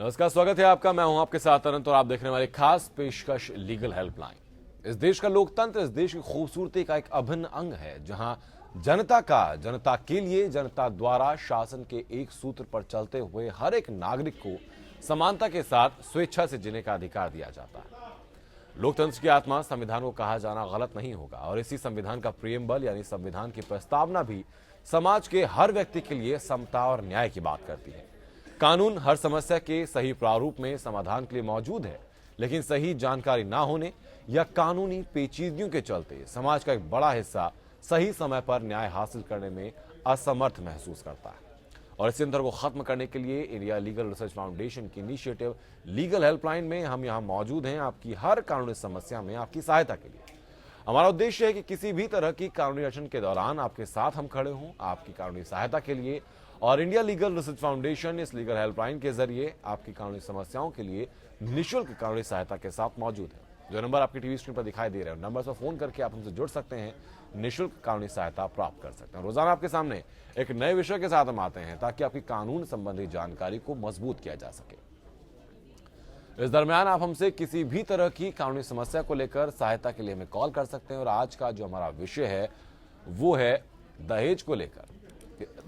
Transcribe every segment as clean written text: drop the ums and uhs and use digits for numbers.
नमस्कार, स्वागत है आपका। मैं हूं आपके साथ अनंत और आप देखने वाले खास पेशकश लीगल हेल्पलाइन। इस देश का लोकतंत्र इस देश की खूबसूरती का एक अभिन्न अंग है, जहां जनता के लिए, जनता द्वारा शासन के एक सूत्र पर चलते हुए हर एक नागरिक को समानता के साथ स्वेच्छा से जीने का अधिकार दिया जाता है। लोकतंत्र की आत्मा संविधान को कहा जाना गलत नहीं होगा और इसी संविधान का प्रियम्बल यानी संविधान की प्रस्तावना भी समाज के हर व्यक्ति के लिए समता और न्याय की बात करती है। कानून हर समस्या के सही प्रारूप में समाधान के लिए मौजूद है, लेकिन सही जानकारी ना होने या कानूनी पेचीदगियों के चलते समाज का एक बड़ा हिस्सा सही समय पर न्याय हासिल करने में असमर्थ महसूस करता है। और इस अंतर को खत्म करने के लिए इंडिया लीगल रिसर्च फाउंडेशन की इनिशिएटिव लीगल हेल्पलाइन में हम यहाँ मौजूद हैं, आपकी हर कानूनी समस्या में आपकी सहायता के लिए। हमारा उद्देश्य है कि किसी भी तरह की कानूनी अड़चन के दौरान आपके साथ हम खड़े हों, आपकी कानूनी सहायता के लिए। और इंडिया लीगल रिसर्च फाउंडेशन इस लीगल हेल्पलाइन के जरिए आपकी कानूनी समस्याओं के लिए निःशुल्क कानूनी सहायता के साथ मौजूद है। जो नंबर आपकी टीवी स्क्रीन पर दिखाई दे रहे हैं, नंबर पर फोन करके आप हमसे जुड़ सकते हैं, निःशुल्क कानूनी सहायता प्राप्त कर सकते हैं। रोजाना आपके सामने एक नए विषय के साथ हम आते हैं ताकि आपकी कानून संबंधी जानकारी को मजबूत किया जा सके। इस दरमियान आप हमसे किसी भी तरह की कानूनी समस्या को लेकर सहायता के लिए हमें कॉल कर सकते हैं। और आज का जो हमारा विषय है वो है दहेज को लेकर।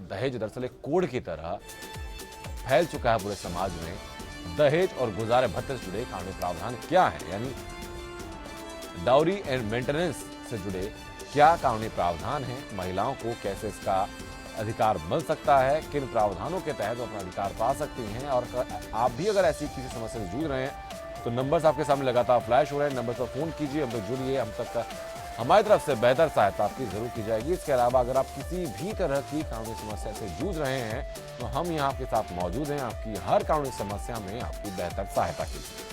दहेज दरअसल एक कोड की तरह फैल चुका है पूरे समाज में। दहेज और गुजारे भत्ते से जुड़े कानूनी प्रावधान क्या है, यानी डाउरी एंड मेंटेनेंस से जुड़े क्या कानूनी प्रावधान है, महिलाओं को कैसे इसका अधिकार मिल सकता है, किन प्रावधानों के तहत वो अपना अधिकार पा सकती हैं। और आप भी अगर ऐसी किसी समस्या से जूझ रहे हैं तो नंबर्स आपके सामने लगातार फ्लैश हो रहे हैं, नंबर पर फोन कीजिए, हम तक जुड़िए। हम तक हमारी तरफ से बेहतर सहायता आपकी जरूर की जाएगी। इसके अलावा अगर आप किसी भी तरह की कानूनी समस्या से जूझ रहे हैं तो हम यहाँ आपके साथ मौजूद हैं, आपकी हर कानूनी समस्या में आपकी बेहतर सहायता के लिए।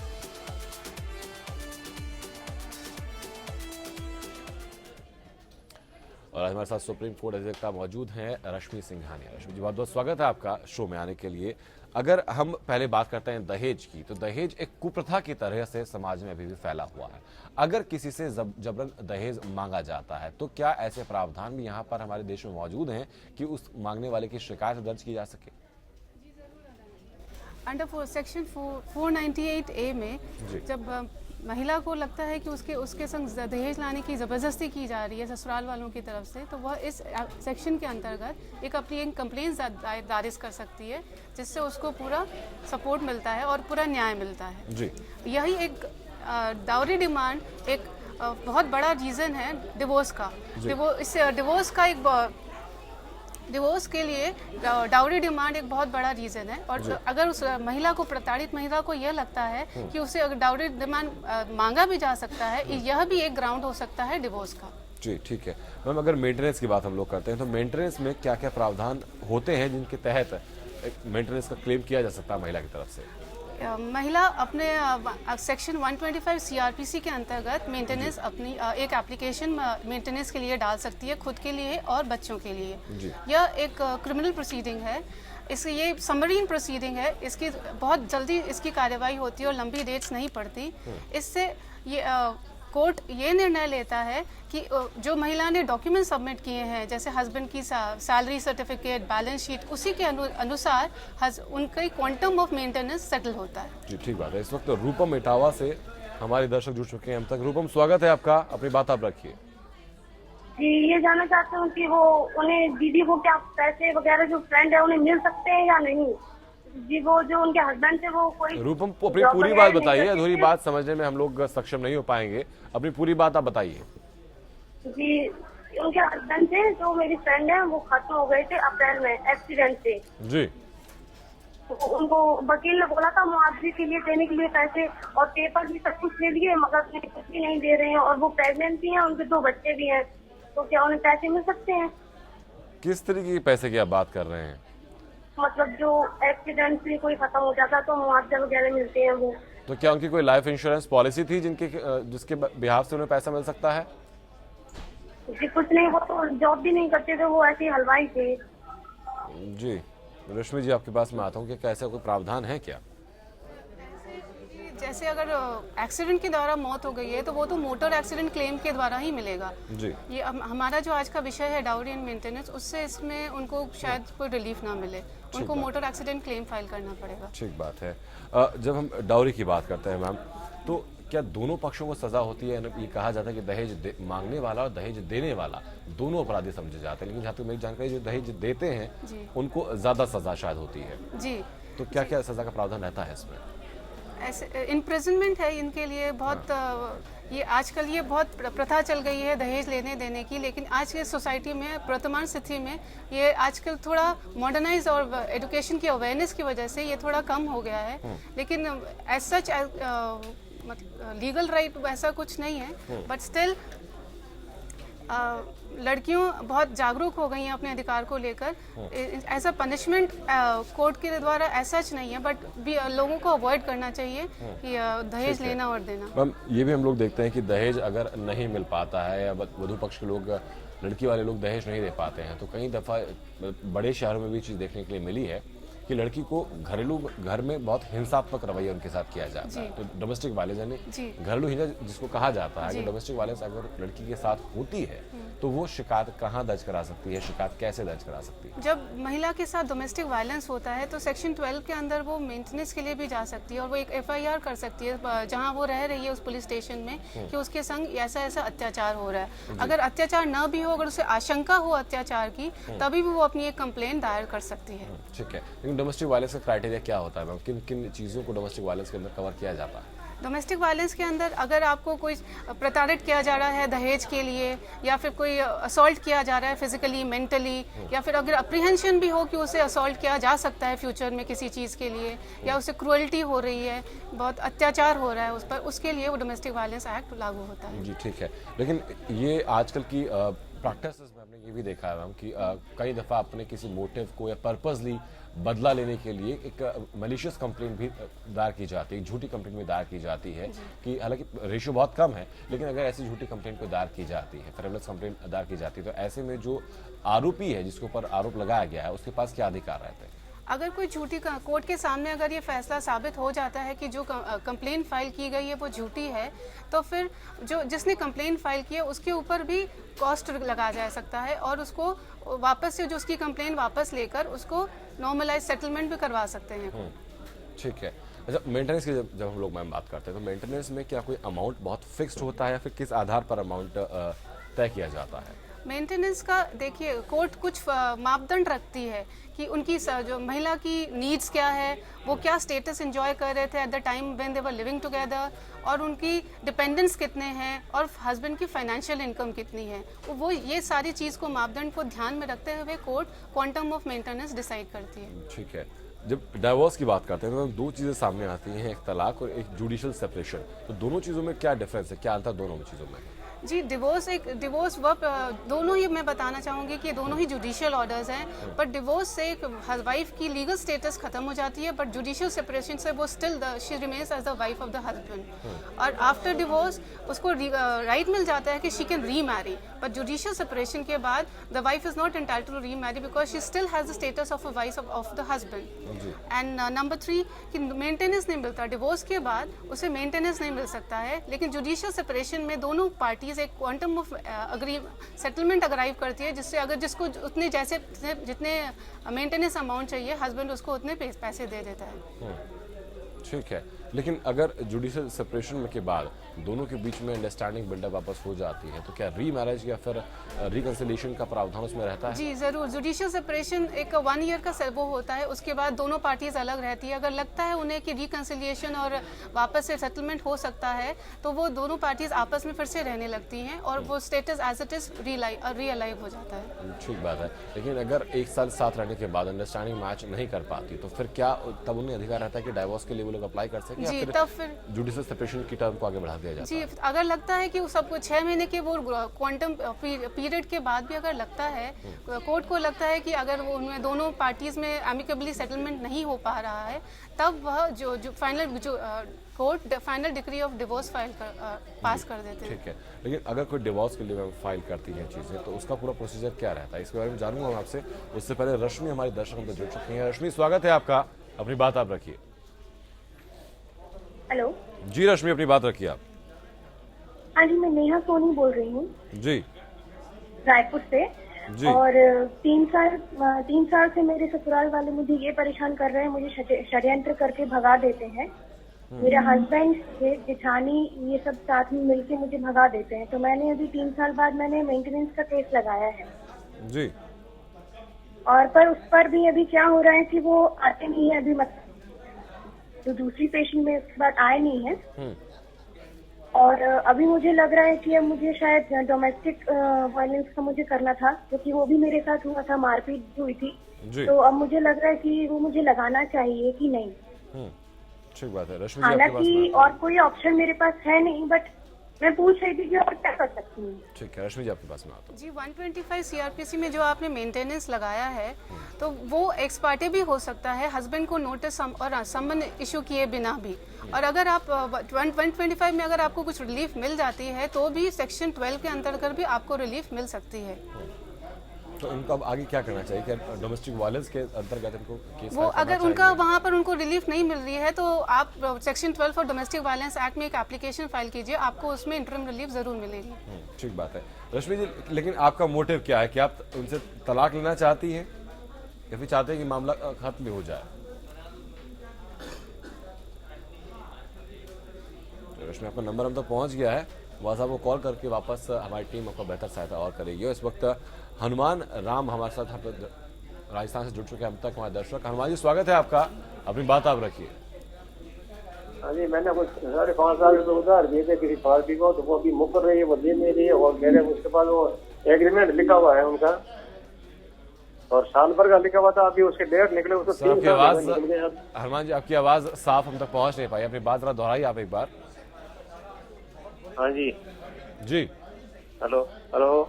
और आज हमारे साथ सुप्रीम कोर्ट अधिवक्ता मौजूद हैं रश्मि सिंघानिया। रश्मि जी, बहुत बहुत स्वागत है आपका शो में आने के लिए। अगर हम पहले बात करते हैं दहेज की, तो दहेज एक कुप्रथा की तरह से समाज में अभी भी फैला हुआ है। अगर किसी से जबरन दहेज मांगा जाता है तो क्या ऐसे प्रावधान भी यहाँ पर हमारे देश में मौजूद हैं कि उस मांगने वाले की शिकायत दर्ज की जा सके? अंडर सेक्शन 498A में जब महिला को लगता है कि उसके संग दहेज लाने की ज़बरदस्ती की जा रही है ससुराल वालों की तरफ से, तो वह इस सेक्शन के अंतर्गत एक कंप्लेंट दायर कर सकती है, जिससे उसको पूरा सपोर्ट मिलता है और पूरा न्याय मिलता है जी। यही एक डाउरी डिमांड एक बहुत बड़ा रीज़न है डिवोर्स का। डिवोर्स के लिए डाउरी डिमांड एक बहुत बड़ा रीज़न है। और अगर उस महिला को, प्रताड़ित महिला को यह लगता है कि उसे अगर डाउरी डिमांड मांगा भी जा सकता है, यह भी एक ग्राउंड हो सकता है डिवोर्स का जी। ठीक है मैम, अगर मेंटेनेंस की बात हम लोग करते हैं तो मेंटेनेंस में क्या क्या प्रावधान होते हैं जिनके तहत मेंटेनेंस का क्लेम किया जा सकता है महिला की तरफ से? महिला अपने सेक्शन 125 CRPC के अंतर्गत मेंटेनेंस अपनी एक एप्लीकेशन मेंटेनेंस के लिए डाल सकती है, खुद के लिए और बच्चों के लिए। यह एक क्रिमिनल प्रोसीडिंग है, ये समरीन प्रोसीडिंग है, इसकी बहुत जल्दी इसकी कार्रवाई होती है और लंबी डेट्स नहीं पड़ती। इससे ये कोर्ट ये निर्णय लेता है कि जो महिला ने डॉक्यूमेंट सबमिट किए हैं, जैसे हस्बैंड की सैलरी सर्टिफिकेट, बैलेंस शीट, उसी के अनुसार उनका क्वांटम ऑफ मेंटेनेंस सेटल होता है जी। ठीक बात है। इस वक्त रूपम इटावा से हमारे दर्शक जुड़ चुके हैं हम तक। रूपम, स्वागत है आपका, अपनी बात आप रखिए। जी, ये जानना चाहता हूँ कि वो उन्हें दीदी को क्या पैसे वगैरह जो फ्रेंड है उन्हें मिल सकते हैं या नहीं? जी, वो जो उनके हस्बैंड थे वो कोई। रूपम, अपनी पूरी बात बताइए, अधूरी बात समझने में हम लोग सक्षम नहीं हो पाएंगे, अपनी पूरी बात आप बताइए। जी, उनके हस्बैंड थे जो मेरी फ्रेंड है, वो खत्म हो गए थे अप्रैल में एक्सीडेंट से जी। तो उनको वकील ने बोला था मुआवजे के लिए देने के लिए पैसे, और पेपर भी सब कुछ ले लिए, मगर कुछ भी नहीं दे रहे हैं। और वो प्रेगनेंट भी हैं, उनके 2 बच्चे भी हैं, तो क्या उन्हें पैसे मिल सकते हैं? किस तरीके के पैसे की आप बात कर रहे हैं? मतलब जो एक्सीडेंट से कोई खत्म हो जाता तो मुआवजा वगैरह मिलते हैं वो। तो क्या उनकी कोई लाइफ इंश्योरेंस पॉलिसी थी जिसके बिहाफ से उन्हें पैसा मिल सकता है? जी कुछ नहीं, वो तो जॉब भी नहीं करते थे, वो ऐसे ही हलवाई थे जी। रश्मि जी, आपके पास मैं आता हूँ कि कैसे कोई प्रावधान है क्या? जैसे अगर एक्सीडेंट के द्वारा मौत हो गई है तो वो तो मोटर एक्सीडेंट क्लेम के द्वारा ही मिलेगा जी। ये हमारा जो आज का विषय है डाउरी एंड मेंटेनेंस, उससे इसमें उनको शायद कोई रिलीफ ना मिले, उनको मोटर एक्सीडेंट क्लेम फाइल करना पड़ेगा। ठीक बात है। जब हम डाउरी की बात करते हैं मैम, तो क्या दोनों पक्षों को सजा होती है? ये कहा जाता है कि दहेज मांगने वाला और दहेज देने वाला दोनों अपराधी समझे जाते हैं, लेकिन जहाँ तक मेरी जानकारी, जो दहेज देते हैं उनको ज्यादा सजा शायद होती है जी। तो क्या क्या सजा का प्रावधान रहता है इसमें? ऐसे इम्प्रिजनमेंट है इनके लिए बहुत ये आजकल ये बहुत प्रथा चल गई है दहेज लेने देने की, लेकिन आज की सोसाइटी में वर्तमान स्थिति में ये आजकल थोड़ा मॉडर्नाइज और एजुकेशन की अवेयरनेस की वजह से ये थोड़ा कम हो गया है। लेकिन एज सच लीगल राइट वैसा कुछ नहीं है, बट स्टिल लड़कियों बहुत जागरूक हो गई हैं अपने अधिकार को लेकर। ऐसा पनिशमेंट कोर्ट के द्वारा ऐसा नहीं है, बट भी लोगों को अवॉइड करना चाहिए कि दहेज लेना और देना। मैम, ये भी हम लोग देखते हैं कि दहेज अगर नहीं मिल पाता है या वधू पक्ष के लोग, लड़की वाले लोग दहेज नहीं दे पाते हैं, तो कई दफ़ा बड़े शहरों में भी चीज़ देखने के लिए मिली है कि लड़की को घर में बहुत हिंसात्मक रवैया उनके साथ किया जाता है। तो डोमेस्टिक वायलेंस यानी घरेलू हिंसा जिसको कहा जाता है, कि डोमेस्टिक वायलेंस अगर लड़की के साथ होती है तो वो शिकायत कहाँ दर्ज करा सकती है, शिकायत कैसे दर्ज करा सकती है? जब महिला के साथ डोमेस्टिक वायलेंस होता है तो सेक्शन 12 के अंदर वो मेंटेनेंस के लिए भी जा सकती है और वो एक FIR कर सकती है जहाँ वो रह रही है उस पुलिस स्टेशन में कि उसके संग ऐसा ऐसा अत्याचार हो रहा है। अगर अत्याचार न भी हो, अगर उसे आशंका हो अत्याचार की, तभी भी वो अपनी एक कंप्लेंट दायर कर सकती है। ठीक है, लेकिन डोमेस्टिक वायलेंस का क्राइटेरिया क्या होता है मैम? किन किन चीज़ों को डोमेस्टिक वायलेंस के अंदर कवर किया जाता है? डोमेस्टिक वायलेंस के अंदर अगर आपको कोई प्रताड़ित किया जा रहा है दहेज के लिए, या फिर कोई असॉल्ट किया जा रहा है फिजिकली, मेंटली, या फिर अगर अप्रीहेंशन भी हो कि उसे असॉल्ट किया जा सकता है फ्यूचर में किसी चीज़ के लिए, या उसे क्रुएल्टी हो रही है, बहुत अत्याचार हो रहा है उस पर, उसके लिए वो डोमेस्टिक वायलेंस एक्ट लागू होता है। जी ठीक है, लेकिन ये आजकल की प्रैक्टिस में हमने ये भी देखा है मैम कि कई दफ़ा अपने किसी मोटिव को या पर्पसली बदला लेने के लिए एक मलिशियस कंप्लेंट भी दायर की जाती है, झूठी कंप्लेंट भी दायर की जाती है कि हालांकि रेशियो बहुत कम है, लेकिन अगर ऐसी झूठी कंप्लेंट को दायर की जाती है, फ्रेमलेस कंप्लेंट दायर की जाती है, तो ऐसे में जो आरोपी है जिसके ऊपर आरोप लगाया गया है उसके पास क्या अधिकार रहते हैं? अगर कोई झूठी कोर्ट के सामने अगर ये फैसला साबित हो जाता है कि जो कंप्लेंट फाइल की गई है वो झूठी है, तो फिर जो जिसने कंप्लेंट फाइल की है उसके ऊपर भी कॉस्ट लगाया जा सकता है और उसको वापस से जो उसकी कंप्लेंट वापस लेकर उसको नॉर्मलाइज सेटलमेंट भी करवा सकते हैं। ठीक है। अच्छा, मेंटेनेंस की जब हम लोग मैम बात करते हैं तो मेंटेनेंस में क्या कोई अमाउंट बहुत फिक्स्ड होता है या फिर किस आधार पर अमाउंट तय किया जाता है? मेंटेनेंस का देखिए कोर्ट कुछ मापदंड रखती है कि उनकी जो महिला की नीड्स क्या है, वो क्या स्टेटस एंजॉय कर रहे थे at the time when they were living together, और उनकी डिपेंडेंट्स कितने हैं और हस्बैंड की फाइनेंशियल इनकम कितनी है। वो ये सारी चीज़ को मापदंड को ध्यान में रखते हुए court quantum of maintenance decide करती है। ठीक है। जब डाइवोर्स की बात करते हैं तो दो चीज़ें सामने आती हैं, एक तलाक और एक जुडिशियल सेपरेशन। तो दोनों चीज़ों में क्या डिफरेंस है, क्या अंतर दोनों चीज़ों में? जी, डिवोर्स दोनों ही मैं बताना चाहूँगी कि दोनों ही जुडिशियल ऑर्डर्स हैं, बट डिवोर्स से एक वाइफ की लीगल स्टेटस खत्म हो जाती है, बट जुडिशियल सेपरेशन से वो still she remains as the wife of the husband, और आफ्टर डिवोर्स उसको राइट मिल जाता है कि she can remarry, but judicial separation के बाद the wife is not entitled to remarry because she still has the status of a wife of the husband. And number 3 कि maintenance नहीं मिलता, divorce के बाद उसे maintenance नहीं मिल सकता है, लेकिन जुडिशियल सेपरेशन में दोनों पार्टी एक क्वांटम ऑफ सेटलमेंट अराइव करती है, जिससे अगर जिसको उतने जितने मेंटेनेंस अमाउंट चाहिए हस्बैंड उसको उतने पैसे दे देता है। ठीक है, लेकिन अगर जुडिशियल सेपरेशन के बाद दोनों के बीच में अंडरस्टैंडिंग बिल्डअप वापस हो जाती है तो क्या री मैरिज या फिर रिकंसिलिएशन का प्रावधान उसमें रहता है? जी जरूर, जुडिशियल सेपरेशन एक 1 ईयर का वो होता है, उसके बाद दोनों पार्टीज अलग रहती है। अगर लगता है उन्हें कि रिकंसिलिएशन और वापस से सेटलमेंट हो सकता है तो वो दोनों पार्टीज आपस में फिर से रहने लगती हैं और वो स्टेटस एज इट इज रीअलाइव हो जाता है। ठीक बात है, लेकिन अगर 1 साल साथ रहने के बाद अंडरस्टैंडिंग मैच नहीं कर पाती तो फिर क्या तब उन्हें अधिकार रहता है कि डाइवोर्स के लिए वो लोग अप्लाई कर सकें? जी, तब फिर जुडिशियल सेपरेशन की टर्म को आगे बढ़ा दिया जाता है। जी, अगर लगता है कि सबको 6 महीने के वो क्वांटम पीरियड के बाद भी अगर लगता है, कोर्ट को लगता है कि अगर वो उनमें दोनों पार्टीज में एमिकेबली सेटलमेंट नहीं हो पा रहा है, तब वह जो court final decree of divorce pass कर देते हैं। ठीक है, लेकिन अगर कोई डिवोर्स के लिए फाइल करती है चीज़ें तो उसका पूरा प्रोसीजर क्या रहता है, इसके बारे में जानूंगा मैं आपसे। उससे पहले रश्मि हमारी दर्शकों पर जुड़ चुकी हैं। रश्मि, स्वागत है आपका, अपनी बात आप रखिए। हेलो। जी रश्मि, अपनी बात रखिए आप। हाँ जी, मैं नेहा सोनी बोल रही हूँ जी रायपुर से। जी। और 3 साल से मेरे ससुराल वाले मुझे ये परेशान कर रहे हैं, मुझे षड्यंत्र करके भगा देते हैं। मेरे हस्बैंड, जेठानी, ये सब साथ में मिलके मुझे भगा देते हैं। तो मैंने अभी 3 साल बाद मैंने मेंटेनेंस का केस लगाया है। जी। और पर उस पर भी अभी क्या हो रहा है कि वो आते नहीं है अभी, मतलब जो दूसरी पेशेंट में उसके बाद आए नहीं है। और अभी मुझे लग रहा है कि अब मुझे शायद डोमेस्टिक वायलेंस का मुझे करना था, क्योंकि वो भी मेरे साथ हुआ था, मारपीट हुई थी। तो अब मुझे लग रहा है कि वो मुझे लगाना चाहिए कि नहीं। ठीक बात है रश्मि जी, आपके हालांकि पास और कोई ऑप्शन मेरे पास है नहीं, बट मैं पूछ रही थी कि और क्या कर सकती हूँ। ठीक है रश्मि जी, आपके पास में आता हूँ। जी 125 सीआरपीसी में जो आपने मेंटेनेंस लगाया है तो वो एक्स पार्टी भी हो सकता है, हस्बैंड को नोटिस और समन इशू किए बिना भी। और अगर आप 125 में अगर आपको कुछ रिलीफ मिल जाती है तो भी सेक्शन 12 के अंतर्गत भी आपको रिलीफ मिल सकती है। तो इनको अब आगे क्या करना चाहिए? क्या डोमेस्टिक वायलेंस के अंतर्गत इनको केस वो अगर उनका वहाँ पर उनको रिलीफ नहीं मिल रही है तो आप सेक्शन 12 और डोमेस्टिक वायलेंस एक्ट में एक एप्लीकेशन फाइल कीजिए, आपको उसमें इंटरिम रिलीफ जरूर मिलेगी। ठीक बात है रश्मि जी, लेकिन आपका मोटिव क्या है? कि आप उनसे तलाक लेना चाहती हैं या फिर चाहते हैं कि मामला खत्म भी हो जाए? तो रश्मि, आपका नंबर हम तक पहुंच गया है, वहाँ को कॉल करके वापस हमारी टीम आपको बेहतर सहायता और करेगी। इस वक्त हनुमान राम हमारे साथ राजस्थान से जुड़ चुके हैं अब तक हमारे दर्शक। हनुमान जी, स्वागत है आपका, अपनी बात आप रखिए। हाँ जी, मैंने कुछ 5.5 साल रुपए उधार दिए थे किसी पार्टी को, तो वो अभी मुकर रही है, वो दे नहीं रही है। और मेरे उसके बाद वो एग्रीमेंट लिखा हुआ है उनका, और साल भर का लिखा हुआ था, अभी उसके डेट निकले, उसको 3 साल निकल गए। हनुमान जी, आपकी आवाज साफ हम तक पहुंच नहीं पाई, अपनी बात जरा दोहराइए आप एक बार। हाँ जी जी, हेलो हेलो,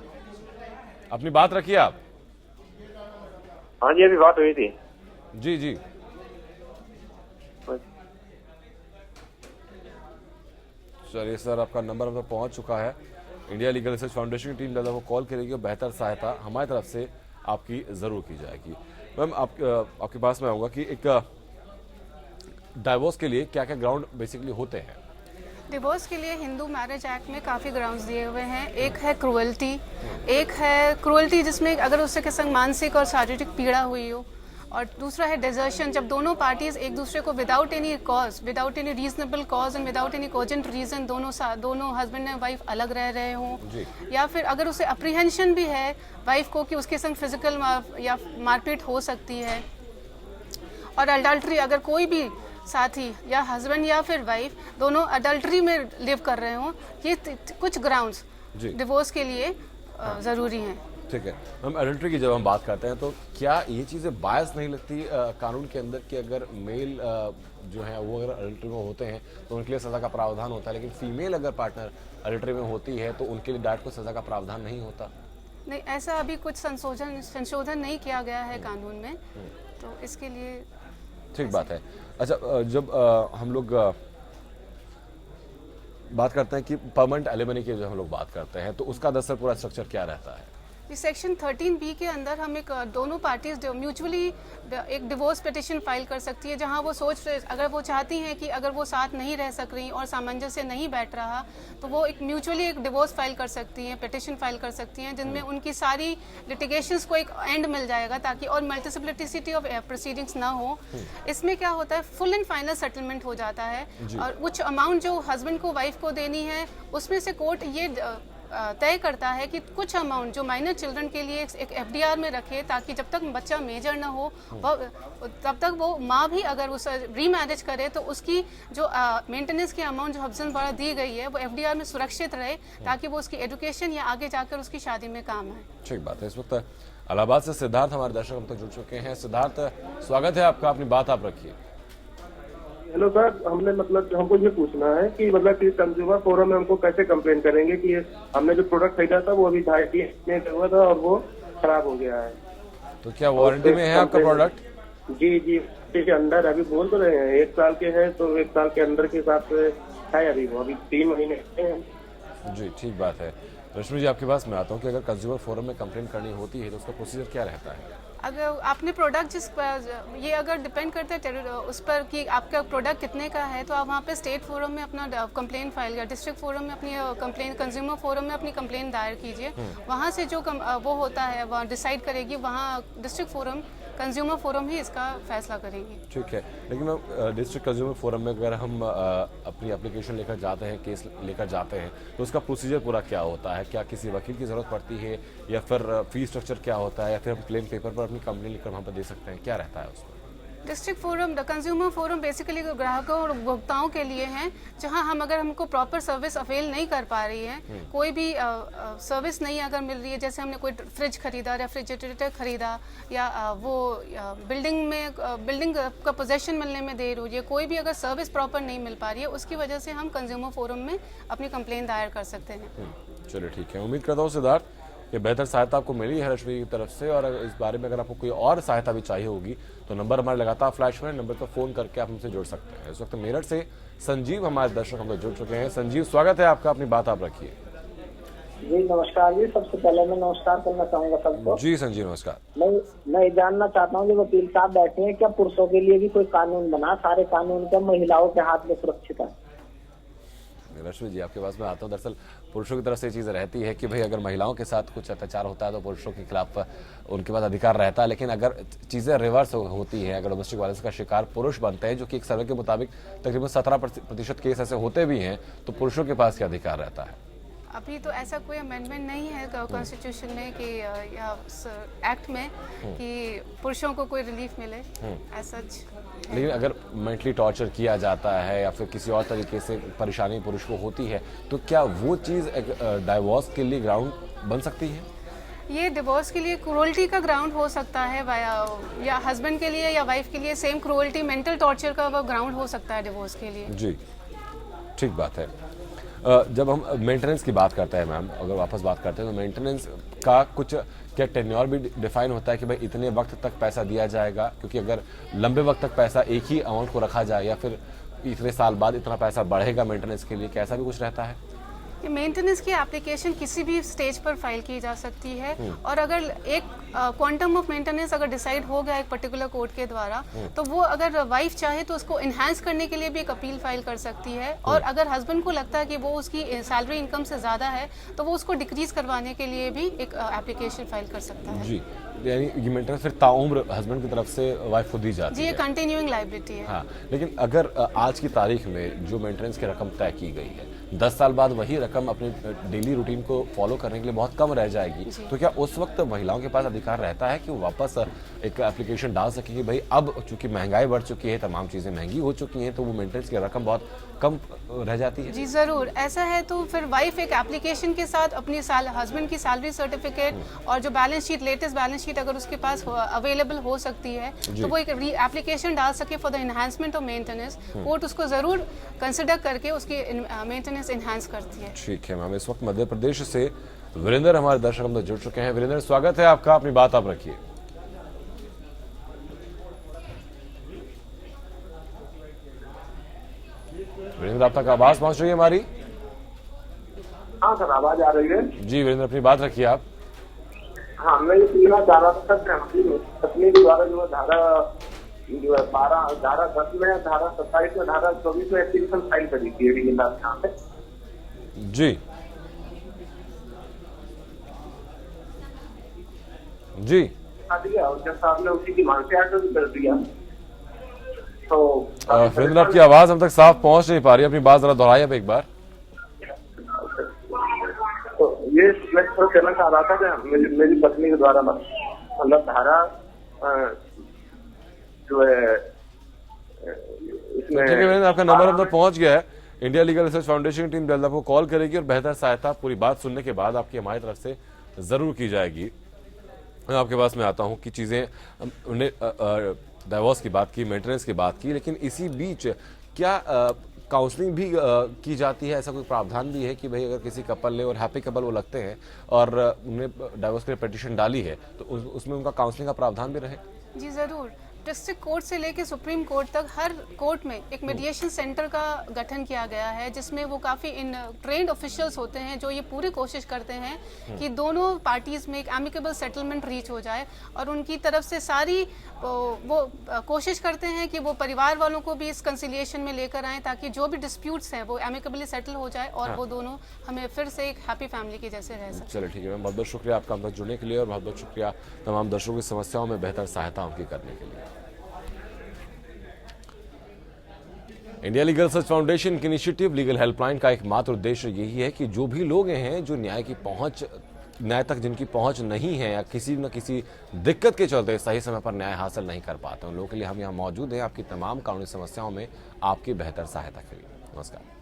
अपनी बात रखिए आप। हाँ जी, अभी बात हुई थी। जी जी, चलिए सर, आपका नंबर हम तक पहुंच चुका है। इंडिया लीगल रिसर्च फाउंडेशन की टीम दादा को कॉल करेगी और बेहतर सहायता हमारी तरफ से आपकी जरूर की जाएगी। मैम, आपके पास में आऊंगा कि एक डाइवोर्स के लिए क्या क्या ग्राउंड बेसिकली होते हैं? डिवोर्स के लिए हिंदू मैरिज एक्ट में काफ़ी ग्राउंड्स दिए हुए हैं। एक है क्रुएल्टी जिसमें अगर उसके संग मानसिक और शारीरिक पीड़ा हुई हो, और दूसरा है डेजर्शन, जब दोनों पार्टीज एक दूसरे को without any cause, without any reasonable cause and without any cogent reason दोनों हस्बैंड एंड वाइफ अलग रह रहे हों। या फिर अगर उसे अप्रीहेंशन भी है वाइफ को कि उसके संग फिजिकल या मारपीट हो सकती है। और अडल्ट्री, अगर कोई भी साथी या हस्बैंड या फिर वाइफ दोनों अडल्ट्री में लिव कर रहे हों, ये कुछ ग्राउंड्स डिवोर्स के लिए ज़रूरी हैं। ठीक है मैम, एडल्ट्री की जब हम बात करते हैं तो क्या ये चीज़ें बायस नहीं लगती कानून के अंदर कि अगर मेल जो है वो अगर एडल्ट्री में होते हैं तो उनके लिए सज़ा का प्रावधान होता है, लेकिन फीमेल अगर पार्टनर एडल्ट्री में होती है तो उनके लिए डायरेक्ट कोई सज़ा का प्रावधान नहीं होता? नहीं, ऐसा अभी कुछ संशोधन नहीं किया गया है कानून में, तो इसके लिए ठीक बात है। अच्छा, जब हम लोग बात करते हैं कि परमानेंट एलिमनी की जो हम लोग बात करते हैं तो उसका दरअसल पूरा स्ट्रक्चर क्या रहता है? इस सेक्शन 13B के अंदर हम एक दोनों पार्टीज म्यूचुअली एक डिवोर्स पिटिशन फाइल कर सकती है, जहां वो अगर वो चाहती हैं कि अगर वो साथ नहीं रह सक रही और सामंजस्य नहीं बैठ रहा तो वो एक म्यूचुअली एक डिवोर्स फाइल कर सकती हैं, पिटिशन फाइल कर सकती हैं, जिनमें उनकी सारी लिटिगेशंस को एक एंड मिल जाएगा, ताकि और मल्टीप्लिसिटी ऑफ प्रोसीडिंग्स ना हो। इसमें क्या होता है, फुल एंड फाइनल सेटलमेंट हो जाता है, और कुछ अमाउंट जो हस्बैंड को वाइफ को देनी है उसमें से कोर्ट ये तय करता है कि कुछ अमाउंट जो माइनर चिल्ड्रन के लिए एक एफडीआर में रखे, ताकि जब तक बच्चा मेजर ना हो तब तक वो माँ भी अगर उस रीमैरिज करे तो उसकी जो मेंटेनेंस की अमाउंट जो हस्बैंड द्वारा दी गई है वो एफडीआर में सुरक्षित रहे, ताकि वो उसकी एजुकेशन या आगे जाकर उसकी शादी में काम आए। ठीक बात है। इस वक्त इलाहाबाद से सिद्धार्थ हमारे दर्शक हम तक जुड़ चुके हैं। सिद्धार्थ, स्वागत है आपका, अपनी बात आप रखिए। हेलो सर, हमने हमको ये पूछना है कि कि कंज्यूमर फोरम में हमको कैसे कंप्लेन करेंगे कि हमने जो प्रोडक्ट खरीदा था वो अभी 2.5 में हुआ था और वो खराब हो गया है। तो क्या वारंटी में है आपका प्रोडक्ट? जी जी, के अंदर अभी बोल तो रहे हैं 1 साल के हैं, तो 1 साल के अंदर के हिसाब से है अभी वो, अभी 3 महीने हैं। जी, ठीक बात है। रश्मि जी, आपके पास मैं आता हूँ कि अगर कंज्यूमर फोरम में कंप्लेन करनी होती है तो उसका प्रोसीजर क्या रहता है? अगर आपने प्रोडक्ट जिस पर ये अगर डिपेंड करता है उस पर कि आपका प्रोडक्ट कितने का है, तो आप वहाँ पे स्टेट फोरम में अपना कंप्लेंट फाइल या डिस्ट्रिक्ट फोरम में अपनी कंप्लेंट, कंज्यूमर फोरम में अपनी कंप्लेंट दायर कीजिए। वहाँ से जो वो होता है वहाँ डिसाइड करेगी, वहाँ डिस्ट्रिक्ट फोरम, कंज्यूमर फोरम ही इसका फैसला करेंगे। ठीक है, लेकिन मैम डिस्ट्रिक्ट कंज्यूमर फोरम में अगर हम अपनी एप्लीकेशन लेकर जाते हैं, केस लेकर जाते हैं, तो उसका प्रोसीजर पूरा क्या होता है? क्या किसी वकील की ज़रूरत पड़ती है, या फिर फी स्ट्रक्चर क्या होता है, या फिर हम प्लेन पेपर पर अपनी कंप्लेंट लिखकर वहाँ पर दे सकते हैं? क्या रहता है उसमें? District forum, the consumer forum basically ग्राहकों और उपभोक्ताओं के लिए हैं, जहां हम अगर हमको प्रॉपर सर्विस अवेल नहीं कर पा रही है, कोई भी सर्विस नहीं अगर मिल रही है, जैसे हमने कोई फ्रिज खरीदा, रेफ्रिजरेटर खरीदा, या वो बिल्डिंग का पोजेशन मिलने में देर हो रही है, कोई भी अगर सर्विस प्रॉपर नहीं मिल पा रही है, उसकी वजह से हम कंज्यूमर फोरम में अपनी कंप्लेंट दायर कर सकते हैं। चलिए ठीक है, उम्मीद करता हूँ सिद्धार्थ ये बेहतर सहायता आपको मिली है रश्मि की तरफ से, और इस बारे में अगर आपको कोई और सहायता भी चाहिए होगी तो नंबर हमारे लगातार फ्लैश में, नंबर पर फोन करके आप हमसे जुड़ सकते हैं। इस वक्त मेरठ से संजीव हमारे दर्शक हम जुड़ चुके हैं। संजीव, स्वागत है आपका, अपनी बात आप रखिए। जी नमस्कार जी, सबसे पहले मैं नमस्कार करना चाहूंगा सबको। जी संजीव नमस्कार। मैं जानना चाहता हूँ, जो वकील साहब बैठे हैं, क्या पुरुषों के लिए भी कोई कानून बना? सारे कानून क्या महिलाओं के हाथ में सुरक्षित है? रश्मि जी, आपके पास मैं आता हूँ। दरअसल पुरुषों की तरफ से ये चीज़ रहती है कि भाई अगर महिलाओं के साथ कुछ अत्याचार होता है तो पुरुषों के खिलाफ उनके पास अधिकार रहता है, लेकिन अगर चीज़ें रिवर्स होती हैं, अगर डोमेस्टिक वायलेंस का शिकार पुरुष बनते हैं, जो कि एक सर्वे के मुताबिक तकरीबन 17% केस ऐसे होते भी हैं, तो पुरुषों के पास क्या अधिकार रहता है? अभी तो ऐसा कोई अमेंडमेंट नहीं है कॉन्स्टिट्यूशन में कि या एक्ट में कि पुरुषों को कोई रिलीफ मिले ऐसा। लेकिन अगर मेंटली टॉर्चर किया जाता है या फिर किसी और तरीके से परेशानी पुरुष को होती है, तो क्या वो चीज़ एक डाइवोर्स के लिए ग्राउंड बन सकती है? ये डिवोर्स के लिए क्रूअल्टी का ग्राउंड हो सकता है, या हस्बैंड के लिए या वाइफ के लिए सेम क्रूअल्टी, मेंटल टॉर्चर का वो ग्राउंड हो सकता है डिवोर्स के लिए। जी ठीक बात है। जब हम मेंटेनेंस की बात करते हैं मैम, अगर वापस बात करते हैं, तो मेंटेनेंस का कुछ क्या टेन्योर भी डिफाइन होता है कि भाई इतने वक्त तक पैसा दिया जाएगा? क्योंकि अगर लंबे वक्त तक पैसा एक ही अमाउंट को रखा जाए, या फिर इतने साल बाद इतना पैसा बढ़ेगा मेंटेनेंस के लिए, क्या ऐसा भी कुछ रहता है? मेंटेनेंस की एप्लीकेशन किसी भी स्टेज पर फाइल की जा सकती है, और अगर एक क्वांटम ऑफ मेंटेनेंस अगर डिसाइड हो गया एक पर्टिकुलर कोर्ट के द्वारा, तो वो अगर वाइफ चाहे तो उसको इन्हांस करने के लिए भी एक अपील फाइल कर सकती है, और अगर हस्बैंड को लगता है कि वो उसकी सैलरी इनकम से ज़्यादा है तो वो उसको डिक्रीज करवाने के लिए भी एक एप्लीकेशन फाइल कर सकता है। जी, यानी ये मेंटेनेंस फिर ताउम्र हस्बैंड की तरफ से वाइफ को दी जाती जी, है। ये कंटिन्यूइंग लायबिलिटी है। हाँ, लेकिन अगर आज की तारीख में जो मेंटेनेंस की रकम तय की गई है, 10 साल बाद वही रकम अपने डेली रूटीन को फॉलो करने के लिए बहुत कम रह जाएगी, तो क्या उस वक्त महिलाओं के पास अधिकार रहता है कि वो वापस एक एप्लीकेशन डाल सके कि भाई अब चूंकि महंगाई बढ़ चुकी है, तमाम चीज़ें महंगी हो चुकी हैं, तो वो मेंटेनेंस की रकम बहुत कम रह जाती है? जी ज़रूर, ऐसा है तो फिर वाइफ एक एप्लीकेशन के साथ अपनी हस्बैंड की सैलरी सर्टिफिकेट और जो balance sheet, latest balance sheet अगर उसके पास अवेलेबल हो सकती है, तो वो एक एप्लीकेशन डाल सके for the enhancement of maintenance. Court उसको ज़रूर कंसिडर करके उसकी मेंटेनेंस एनहांस करती है। ठीक है मैम, इस वक्त मध्य प्रदेश से वीरेंद्र हमारे दर्शक हम जुड़ चुके हैं। वीरेंद्र, स्वागत है आपका, अपनी बात आप रखिए। वीरेंद्र, आप तक आवाज पहुंच रही है हमारी? हाँ सर, आवाज आ रही है। जी वीरेंद्र, अपनी बात रखिए आप। हाँ, मैं ये पूछना चाह रहा था सर, पत्नी के द्वारा जो धारा 12, धारा 10 में, धारा 27 में, धारा 24 में एप्लीकेशन फाइल करी थी यहाँ पे। जी जी, और जब साहब ने उसी की मानसी आर्डर भी कर दिया, तो वीरेंद्र आपकी आवाज हम तक साफ पहुंच नहीं पा रही, अपनी बात जरा दोहराइए अब एक बार। तो ये मैं तो कहना चाह रहा था कि मेरी पत्नी के द्वारा मतलब धारा जो है इसमें। ठीक है वीरेंद्र, आपका नंबर हम तक पहुंच गया है। इंडिया लीगल रिसर्च फाउंडेशन की टीम जल्द आपको कॉल करेगी और बेहतर सहायता पूरी बात सुनने के बाद आपकी हमारी तरफ से जरूर की जाएगी। मैं आपके पास में आता हूं कि चीजें उन्हें डाइवोर्स की बात की, मेंटेनेंस की बात की, लेकिन इसी बीच क्या काउंसलिंग भी की जाती है? ऐसा कोई प्रावधान भी है कि भाई अगर किसी कपल ने, और हैप्पी कपल वो लगते हैं, और उन्हें डाइवोर्स के लिए पिटीशन डाली है, तो उसमें उनका काउंसलिंग का प्रावधान भी रहे? जी ज़रूर। डिस्ट्रिक्ट कोर्ट से लेकर सुप्रीम कोर्ट तक हर कोर्ट में एक मीडिएशन सेंटर का गठन किया गया है, जिसमें वो काफ़ी इन ट्रेंड ऑफिशियल्स होते हैं जो ये पूरी कोशिश करते हैं कि दोनों पार्टीज में एक एमिकेबल सेटलमेंट रीच हो जाए, और उनकी तरफ से सारी वो कोशिश करते हैं कि वो परिवार वालों को भी इस कंसिलिएशन में लेकर आएँ, ताकि जो भी डिस्प्यूट्स हैं वो एमिकेबली सेटल हो जाए और वो दोनों हमें फिर से एक हैप्पी फैमिली के जैसे रह सकें। चलिए ठीक है मैम, बहुत बहुत शुक्रिया आपका हम तक जुड़ने के लिए, और बहुत बहुत शुक्रिया तमाम दर्शकों की समस्याओं में बेहतर सहायता उनकी करने के लिए। इंडिया लीगल सर्च फाउंडेशन की इनिशिएटिव लीगल हेल्पलाइन का एकमात्र उद्देश्य यही है कि जो भी लोग हैं जो न्याय तक जिनकी पहुंच नहीं है या किसी न किसी दिक्कत के चलते सही समय पर न्याय हासिल नहीं कर पाते, उन लोगों के लिए हम यहाँ मौजूद हैं आपकी तमाम कानूनी समस्याओं में आपकी बेहतर सहायता के लिए। नमस्कार।